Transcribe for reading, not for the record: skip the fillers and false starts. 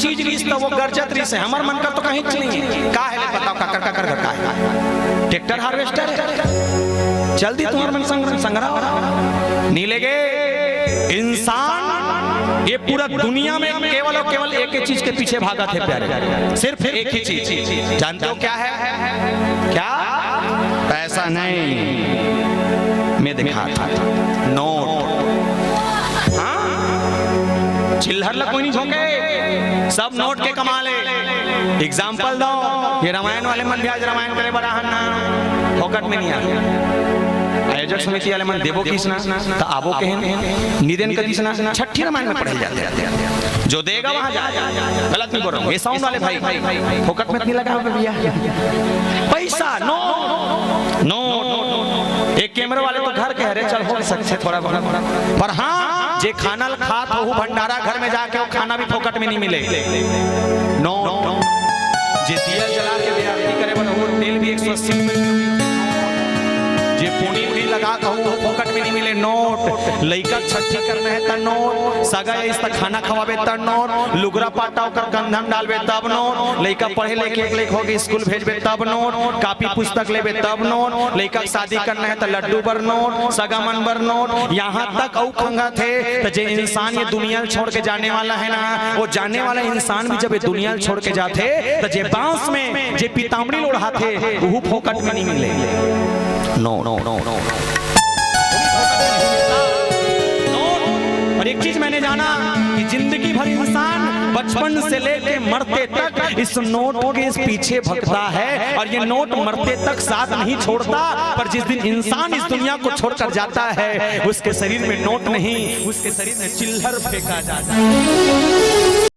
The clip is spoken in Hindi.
चीज रीस तो वो गरजत रीस है, हमार मन का तो कहीं नहीं है। का है बताओ, का कर का है ट्रैक्टर हार्वेस्टर है, जल्दी तुम्हार मन संग्रह नहीं लेगे। इंसान ये पूरा दुनिया में केवल और केवल एक ही चीज के पीछे भागा थे प्यारे, सिर्फ एक ही चीज। जानते हो क्या है? क्या? पैसा नहीं, मैं दिखा था नोट। हाँ, चिल्हर लग कोई नहीं झोंके, सब नोट के कमाले। एग्जाम्पल दो, ये रामायण वाले मन भी आज रामायण करे बड़ा हन्ना फोकट में नहीं आ। आयोजक समिति वाले मन देवो किसना तो आबो कहन निदेन का दिसना छठी रामायण में पढ़े जाते हैं। जो देगा वहां जाए, गलत नहीं बोल रहा हूं। ये साउंड वाले भाई फोकट में नहीं लगा होगा भैया, पैसा नो नो। एक कैमरे वाले तो घर कह रहे चल हो सकते थोड़ा बहुत, पर हाँ जे खाना खात हो भंडारा घर में जाके वो खाना भी फोकट में नहीं मिले। नो जे दिया जला के आरती करे वो तेल भी 180 जे पूनी लगा कहूँ फोकट में नहीं मिले। नोट लइका छठी करना है तब नोट, सगा इस तक खाना खवाबे तब नोट, लुगरा पाटा होकर गंधम डालबे तब नोट, लइका पढ़े लेके एक होगी स्कूल भेजबे तब नोट, कापी पुस्तक लेबे तब नोट, लइका शादी करना है तो लड्डू बर नोट, सगा मन बर नोट। यहाँ तक औ खंगा थे तो जे इंसान ये दुनिया छोड़ के जाने वाला है ना, वो जाने वाला इंसान भी जब ये दुनिया छोड़ के जाते तो जे बांस में जे पीताम्बरी लोढ़ा थे वो फोकट में नहीं मिले। No no no no. और एक चीज मैंने जाना कि जिंदगी भर इंसान बचपन से लेके मरते तक इस नोट के पीछे भगता है, और ये नोट मरते तक साथ नहीं छोड़ता। पर जिस दिन इंसान इस दुनिया को छोड़कर जाता है उसके शरीर में नोट नहीं, उसके शरीर में चिल्हर फेंका जाता है।